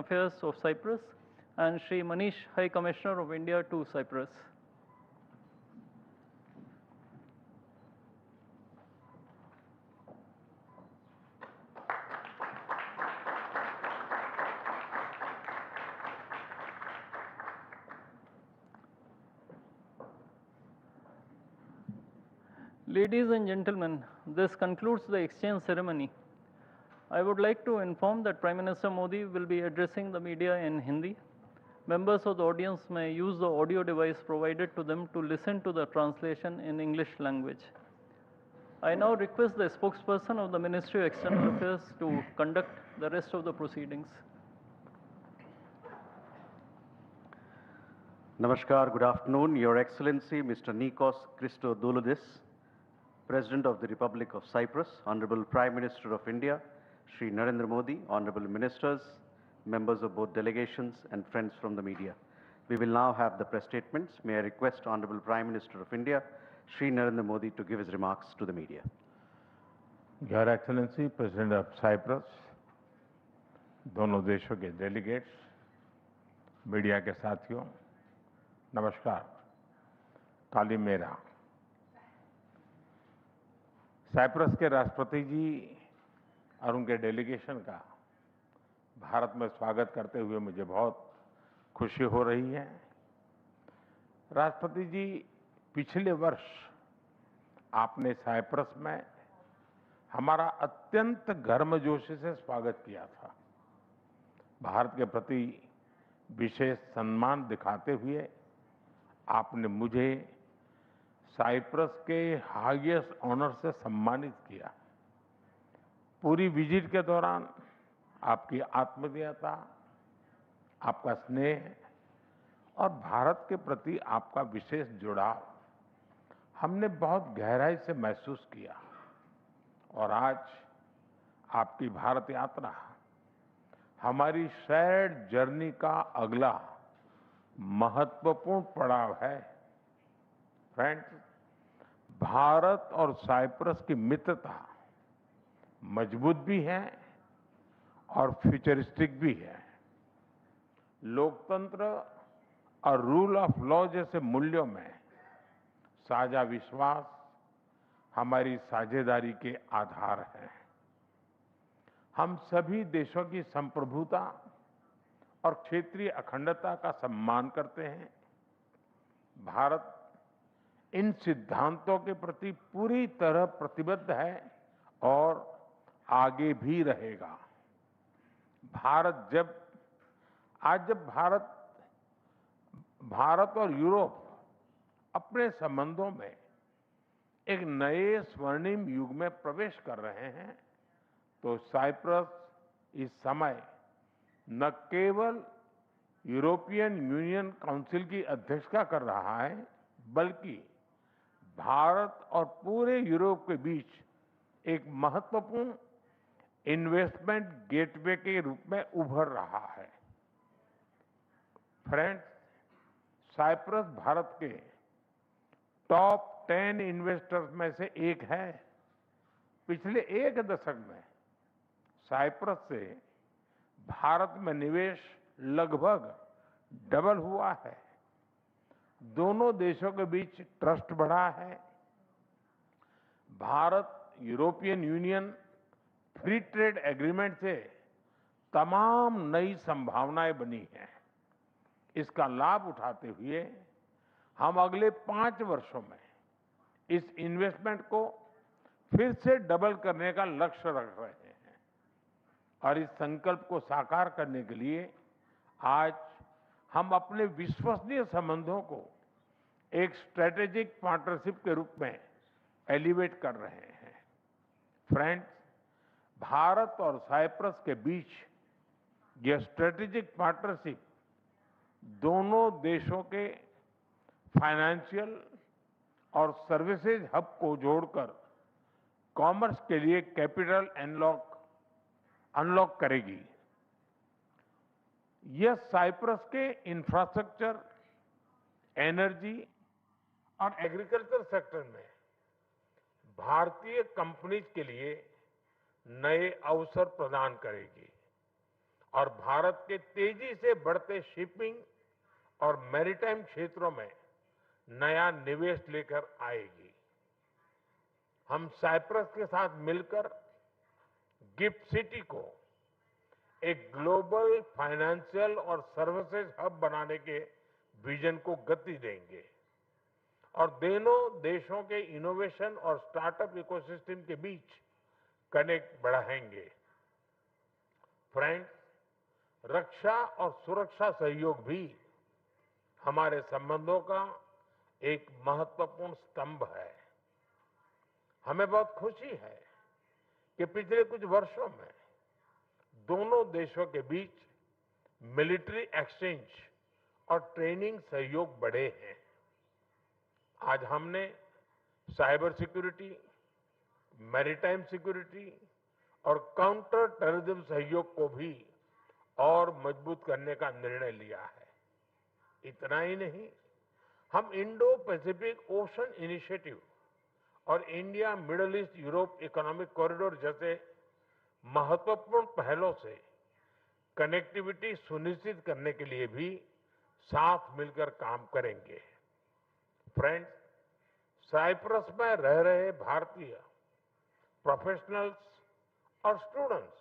Affairs of Cyprus, and Sri Manish, High Commissioner of India to Cyprus. Ladies and gentlemen, this concludes the exchange ceremony. I would like to inform that Prime Minister Modi will be addressing the media in Hindi. Members of the audience may use the audio device provided to them to listen to the translation in English language. I now request the spokesperson of the Ministry of External Affairs to conduct the rest of the proceedings. Namaskar, good afternoon. Your Excellency, Mr. Nikos Christodoulides, President of the Republic of Cyprus, Honorable Prime Minister of India, Shri Narendra Modi, Honorable Ministers, members of both delegations, and friends from the media. We will now have the press statements. May I request Honorable Prime Minister of India, Shri Narendra Modi, to give his remarks to the media. Your Excellency, President of Cyprus, दोनों देशों के delegates, media के साथियों, नमस्कार। कालीमेरा। Cyprus के राष्ट्रपति जी और उनके डेलीगेशन का भारत में स्वागत करते हुए मुझे बहुत खुशी हो रही है। राष्ट्रपति जी, पिछले वर्ष आपने साइप्रस में हमारा अत्यंत गर्मजोशी से स्वागत किया था। भारत के प्रति विशेष सम्मान दिखाते हुए आपने मुझे साइप्रस के हाईएस्ट ऑनर से सम्मानित किया। पूरी विजिट के दौरान आपकी आत्मीयता, आपका स्नेह और भारत के प्रति आपका विशेष जुड़ाव हमने बहुत गहराई से महसूस किया। और आज आपकी भारत यात्रा हमारी शेयर्ड जर्नी का अगला महत्वपूर्ण पड़ाव है। फ्रेंड्स, भारत और साइप्रस की मित्रता मजबूत भी है और फ्यूचरिस्टिक भी है। लोकतंत्र और रूल ऑफ लॉ जैसे मूल्यों में साझा विश्वास हमारी साझेदारी के आधार है। हम सभी देशों की संप्रभुता और क्षेत्रीय अखंडता का सम्मान करते हैं। भारत इन सिद्धांतों के प्रति पूरी तरह प्रतिबद्ध है और आगे भी रहेगा। जब भारत और यूरोप अपने संबंधों में एक नए स्वर्णिम युग में प्रवेश कर रहे हैं, तो साइप्रस इस समय न केवल यूरोपियन यूनियन काउंसिल की अध्यक्षता कर रहा है, बल्कि भारत और पूरे यूरोप के बीच एक महत्वपूर्ण इन्वेस्टमेंट गेटवे के रूप में उभर रहा है। फ्रेंड्स, साइप्रस भारत के टॉप 10 इन्वेस्टर्स में से एक है। पिछले एक दशक में साइप्रस से भारत में निवेश लगभग डबल हुआ है। दोनों देशों के बीच ट्रस्ट बढ़ा है। Bharat European union free trade agreement से तमाम नई संभावनाएं बनी हैं। इसका लाभ उठाते हुए हम अगले 5 वर्षों में इस इन्वेस्टमेंट को फिर से डबल करने का लक्ष्य रख रहे हैं। और इस संकल्प को साकार करने के लिए आज हम अपने विश्वसनीय संबंधों को एक स्ट्रेटेजिक पार्टनरशिप के रूप में एलिवेट कर रहे हैं। फ्रेंड्स, भारत और साइप्रस के बीच यह स्ट्रेटेजिक पार्टनरशिप दोनों देशों के फाइनेंशियल और सर्विसेज हब को जोड़कर कॉमर्स के लिए कैपिटल अनलॉक करेगी। यह साइप्रस के इंफ्रास्ट्रक्चर, एनर्जी और एग्रीकल्चर सेक्टर में भारतीय कंपनीज के लिए नए अवसर प्रदान करेगी और भारत के तेजी से बढ़ते शिपिंग और मैरीटाइम क्षेत्रों में नया निवेश लेकर आएगी। हम साइप्रस के साथ मिलकर गिफ्ट सिटी को एक ग्लोबल फाइनेंशियल और सर्विसेज हब बनाने के विजन को गति देंगे और दोनों देशों के इनोवेशन और स्टार्टअप इकोसिस्टम के बीच कनेक्ट बढ़ाएंगे। फ्रेंड्स, रक्षा और सुरक्षा सहयोग भी हमारे संबंधों का एक महत्वपूर्ण स्तंभ है। हमें बहुत खुशी है कि पिछले कुछ वर्षों में दोनों देशों के बीच मिलिट्री एक्सचेंज और ट्रेनिंग सहयोग बढ़े हैं। आज हमने साइबर सिक्योरिटी, मैरीटाइम सिक्योरिटी और काउंटर टेररिज्म सहयोग को भी और मजबूत करने का निर्णय लिया है। इतना ही नहीं, हम इंडो पैसिफिक ओशन इनिशिएटिव और India middle east Europe economic corridor जैसे महत्वपूर्ण पहलों से कनेक्टिविटी सुनिश्चित करने के लिए भी साथ मिलकर काम करेंगे। फ्रेंड्स, साइप्रस में रह रहे भारतीय प्रोफेशनल्स और स्टूडेंट्स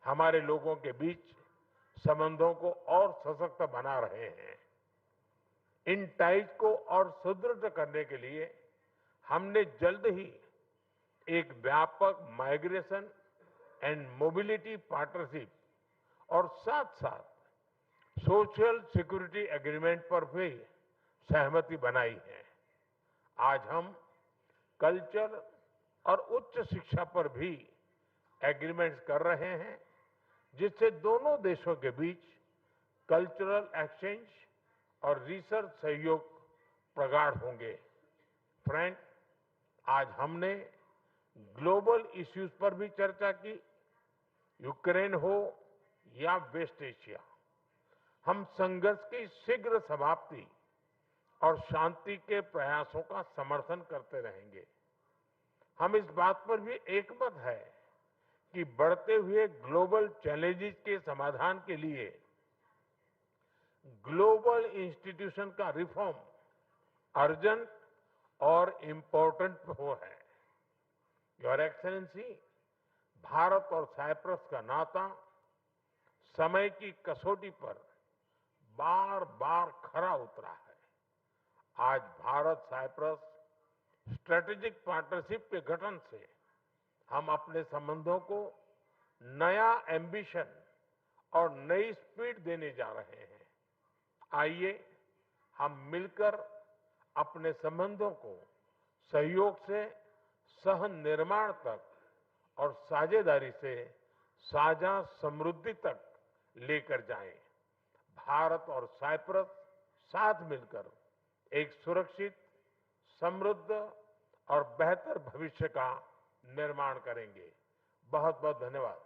हमारे लोगों के बीच संबंधों को और सशक्त बना रहे हैं। इन टाइज को और सुदृढ़ करने के लिए हमने जल्द ही एक व्यापक माइग्रेशन एंड मोबिलिटी पार्टनरशिप और साथ-साथ सोशल सिक्योरिटी एग्रीमेंट पर भी सहमति बनाई है। आज हम कल्चर और उच्च शिक्षा पर भी एग्रीमेंट्स कर रहे हैं, जिससे दोनों देशों के बीच कल्चरल एक्सचेंज और रिसर्च सहयोग प्रगाढ़ होंगे। फ्रेंड, आज हमने ग्लोबल इश्यूज पर भी चर्चा की। यूक्रेन हो या वेस्ट एशिया, हम संघर्ष की शीघ्र समाप्ति और शांति के प्रयासों का समर्थन करते रहेंगे। हम इस बात पर भी एकमत है कि बढ़ते हुए ग्लोबल चैलेंजेस के समाधान के लिए ग्लोबल इंस्टीट्यूशन का रिफॉर्म अर्जेंट और इम्पोर्टेंट हो है। योर एक्सेलेंसी, भारत और साइप्रस का नाता समय की कसौटी पर बार बार खरा उतरा है। आज भारत साइप्रस स्ट्रेटेजिक पार्टनरशिप के गठन से हम अपने संबंधों को नया एम्बिशन और नई स्पीड देने जा रहे हैं। आइए हम मिलकर अपने संबंधों को सहयोग से सह निर्माण तक और साझेदारी से साझा समृद्धि तक लेकर जाएं। भारत और साइप्रस साथ मिलकर एक सुरक्षित, समृद्ध और बेहतर भविष्य का निर्माण करेंगे। बहुत बहुत धन्यवाद।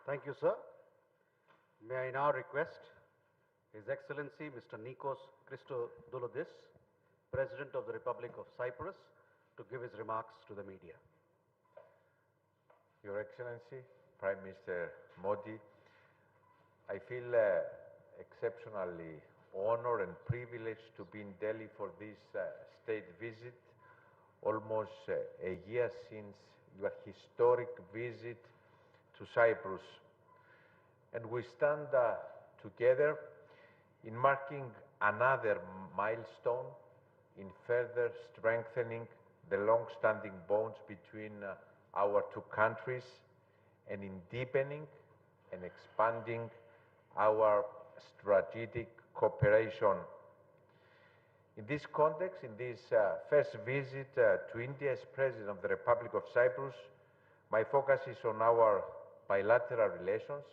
Thank you, sir. May I now request His Excellency Mr. Nikos Christodoulides, President of the Republic of Cyprus, to give his remarks to the media. Your Excellency, Prime Minister Modi, I feel exceptionally honored and privileged to be in Delhi for this state visit, almost a year since your historic visit to Cyprus. And we stand together in marking another milestone in further strengthening the long-standing bonds between our two countries and in deepening and expanding our strategic cooperation. In this context, in this first visit to India as President of the Republic of Cyprus, my focus is on our bilateral relations,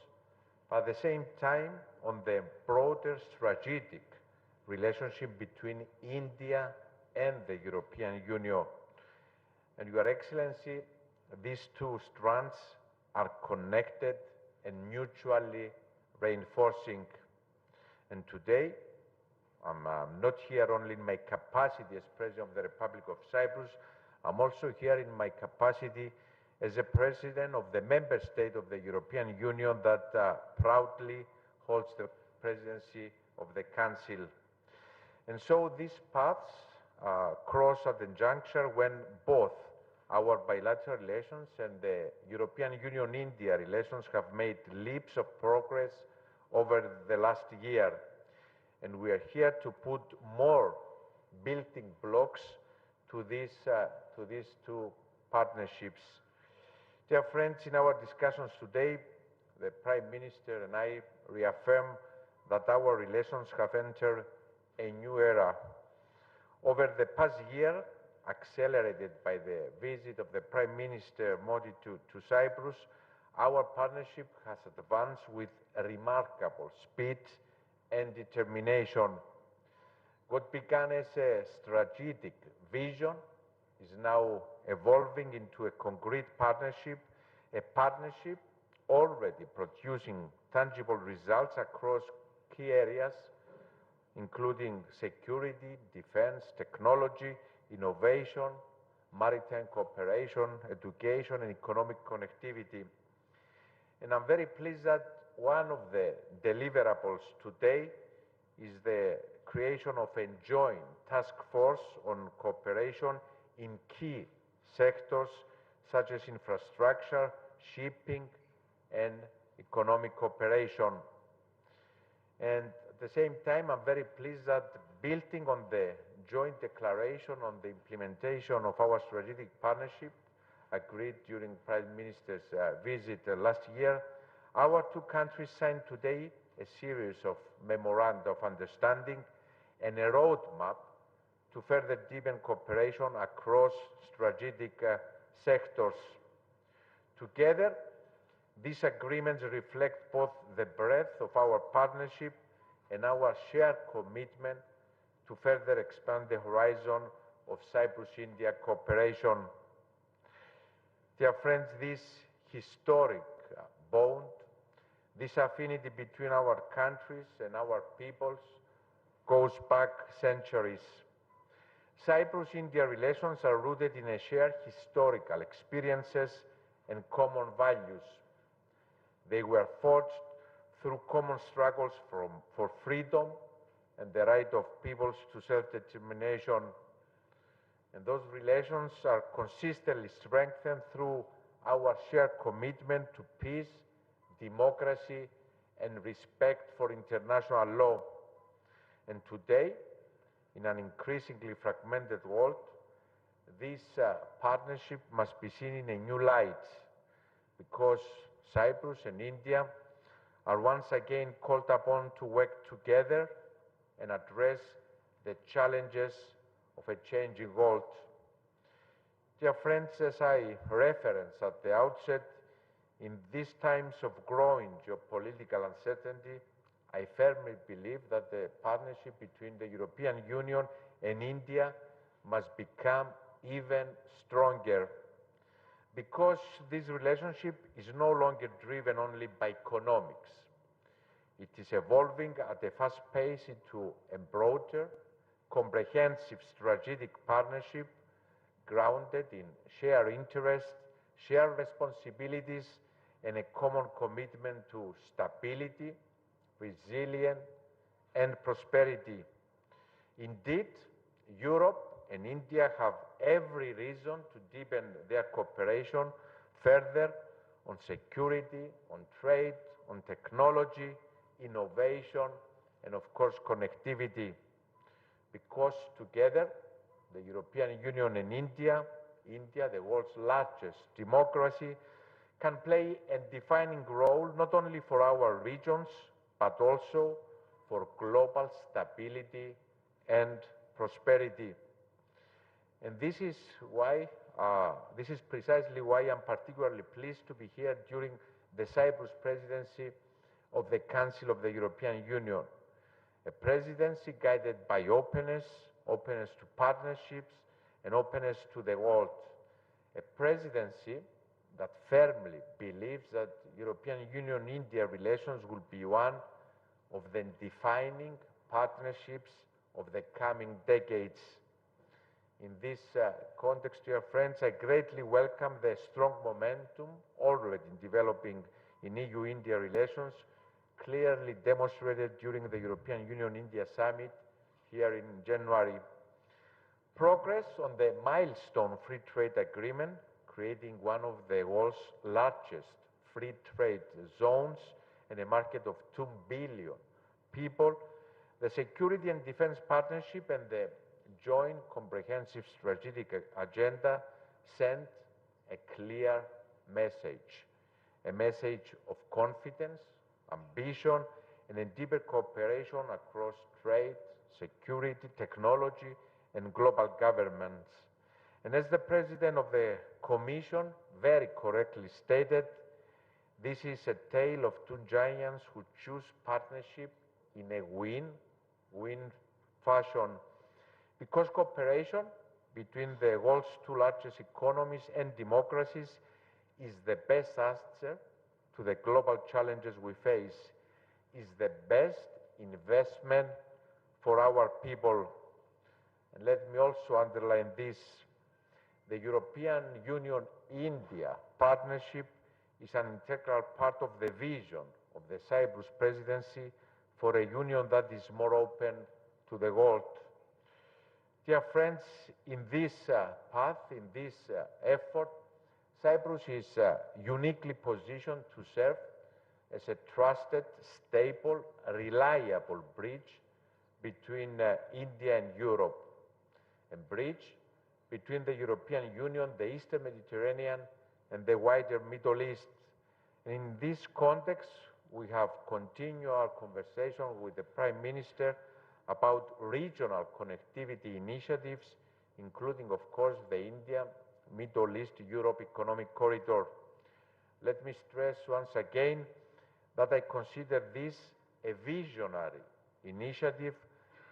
but at the same time on the broader strategic relationship between India and the European Union. And Your Excellency, these two strands are connected and mutually reinforcing. And today, I'm not here only in my capacity as President of the Republic of Cyprus, I'm also here in my capacity as a president of the member state of the European Union that proudly holds the presidency of the Council. And so these paths cross at the juncture when both our bilateral relations and the European Union-India relations have made leaps of progress over the last year. And we are here to put more building blocks to these two partnerships. Dear friends, in our discussions today, the Prime Minister and I reaffirm that our relations have entered a new era. Over the past year, accelerated by the visit of the Prime Minister Modi to Cyprus, our partnership has advanced with remarkable speed and determination. What began as a strategic vision is now evolving into a concrete partnership, a partnership already producing tangible results across key areas, including security, defense, technology, innovation, maritime cooperation, education, and economic connectivity. And I'm very pleased that one of the deliverables today is the creation of a joint task force on cooperation in key sectors such as infrastructure, shipping, and economic cooperation. And at the same time, I'm very pleased that building on the joint declaration on the implementation of our strategic partnership agreed during Prime Minister's visit last year, our two countries signed today a series of memoranda of understanding and a roadmap to further deepen cooperation across strategic sectors. Together, these agreements reflect both the breadth of our partnership and our shared commitment to further expand the horizon of Cyprus-India cooperation. Dear friends, this historic bond, this affinity between our countries and our peoples goes back centuries. Cyprus-India relations are rooted in a shared historical experiences and common values. They were forged through common struggles for freedom and the right of peoples to self-determination. And those relations are consistently strengthened through our shared commitment to peace, democracy, and respect for international law. And today, in an increasingly fragmented world, this partnership must be seen in a new light, because Cyprus and India are once again called upon to work together and address the challenges of a changing world. Dear friends, as I referenced at the outset, in these times of growing geopolitical uncertainty, I firmly believe that the partnership between the European Union and India must become even stronger, because this relationship is no longer driven only by economics. It is evolving at a fast pace into a broader, comprehensive strategic partnership grounded in shared interests, shared responsibilities, and a common commitment to stability, resilience, and prosperity. Indeed, Europe and India have every reason to deepen their cooperation further on security, on trade, on technology, innovation, and of course connectivity, because together the European Union and India, the world's largest democracy, can play a defining role not only for our regions, but also for global stability and prosperity. And this is precisely why I'm particularly pleased to be here during the Cyprus presidency of the Council of the European Union, a presidency guided by openness to partnerships, and openness to the world, a presidency that firmly believes that European Union-India relations will be one of the defining partnerships of the coming decades. In this context, dear friends, I greatly welcome the strong momentum already developing in EU-India relations, clearly demonstrated during the European Union-India Summit here in January. Progress on the milestone free trade agreement, creating one of the world's largest free trade zones and a market of 2 billion people, the security and defense partnership and the joint comprehensive strategic agenda send a clear message, a message of confidence, ambition, and a deeper cooperation across trade, security, technology, and global governance. And as the President of the Commission very correctly stated, this is a tale of two giants who choose partnership in a win-win fashion, because cooperation between the world's two largest economies and democracies is the best answer to the global challenges we face, is the best investment for our people. And let me also underline this: the European Union-India partnership is an integral part of the vision of the Cyprus presidency for a union that is more open to the world. Dear friends, in this path, in this effort, Cyprus is uniquely positioned to serve as a trusted, stable, reliable bridge between India and Europe, a bridge between the European Union, the Eastern Mediterranean, and the wider Middle East. And in this context, we have continued our conversation with the Prime Minister about regional connectivity initiatives, including, of course, the India, Middle East, Europe Economic Corridor. Let me stress once again that I consider this a visionary initiative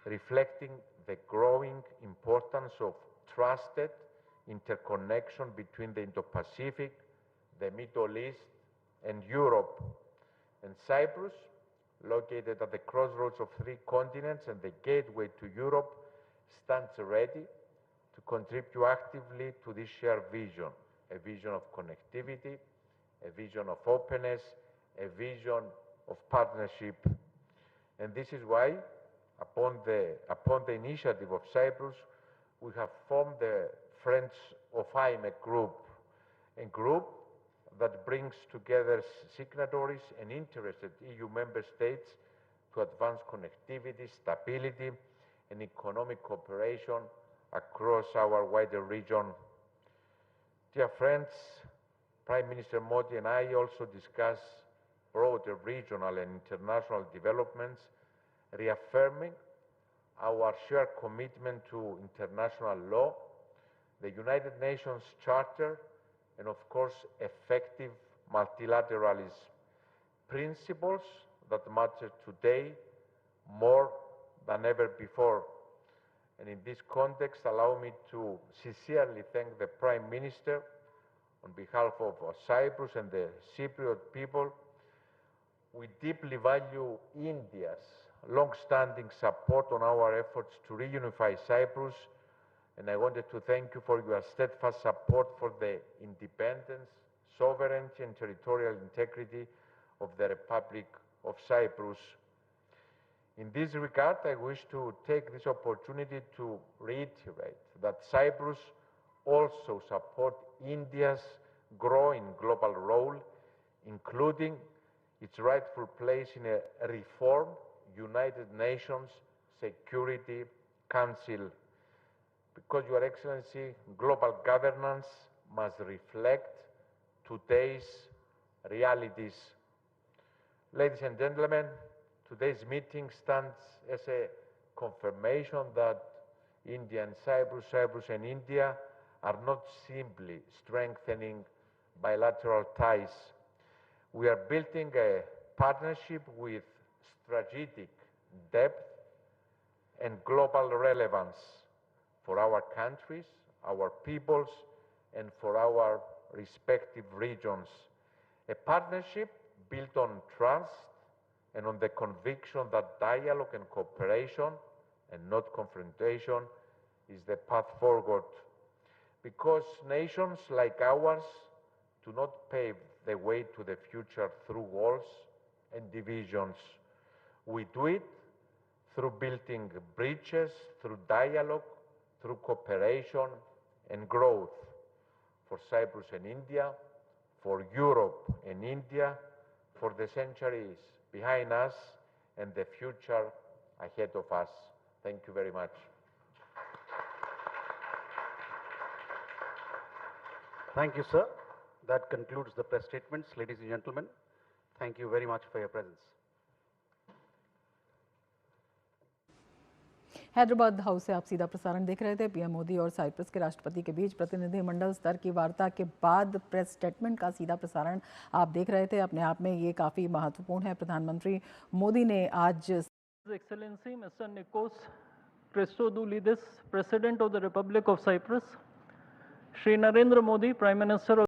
reflecting the growing importance of trusted interconnection between the Indo-Pacific, the Middle East, and Europe. And Cyprus, located at the crossroads of three continents and the gateway to Europe, stands ready to contribute actively to this shared vision, a vision of connectivity, a vision of openness, a vision of partnership. And this is why, upon the initiative of Cyprus, we have formed the Friends of IMEC group, a group that brings together signatories and interested EU member states to advance connectivity, stability, and economic cooperation across our wider region. Dear friends, Prime Minister Modi and I also discuss broader regional and international developments, reaffirming our shared commitment to international law, the United Nations Charter, and of course, effective multilateralism, principles that matter today more than ever before. And in this context, allow me to sincerely thank the Prime Minister on behalf of Cyprus and the Cypriot people. We deeply value India's long-standing support on our efforts to reunify Cyprus, and I wanted to thank you for your steadfast support for the independence, sovereignty, and territorial integrity of the Republic of Cyprus. In this regard, I wish to take this opportunity to reiterate that Cyprus also supports India's growing global role, including its rightful place in a reformed United Nations Security Council. Because, Your Excellency, global governance must reflect today's realities. Ladies and gentlemen, today's meeting stands as a confirmation that India and Cyprus, Cyprus and India are not simply strengthening bilateral ties. We are building a partnership with strategic depth and global relevance for our countries, our peoples, and for our respective regions. A partnership built on trust and on the conviction that dialogue and cooperation, and not confrontation, is the path forward, because nations like ours do not pave the way to the future through walls and divisions. We do it through building bridges, through dialogue, through cooperation and growth for Cyprus and India, for Europe and India, for the centuries behind us and the future ahead of us. Thank you very much. Thank you, sir. That concludes the press statements. Ladies and gentlemen, thank you very much for your presence. Hyderabad house से आप सीधा प्रसारण देख रहे थे। PM Modi और Cyprus के राष्ट्रपति के बीच प्रतिनिधिमंडल स्तर की वार्ता के बाद प्रेस स्टेटमेंट का सीधा प्रसारण आप देख रहे थे। अपने आप में ये काफ़ी महत्वपूर्ण है। प्रधानमंत्री मोदी ने आज Excellency Mr. Nikos Christodoulides, President of the Republic of Cyprus, Shri Narendra Modi, Prime Minister of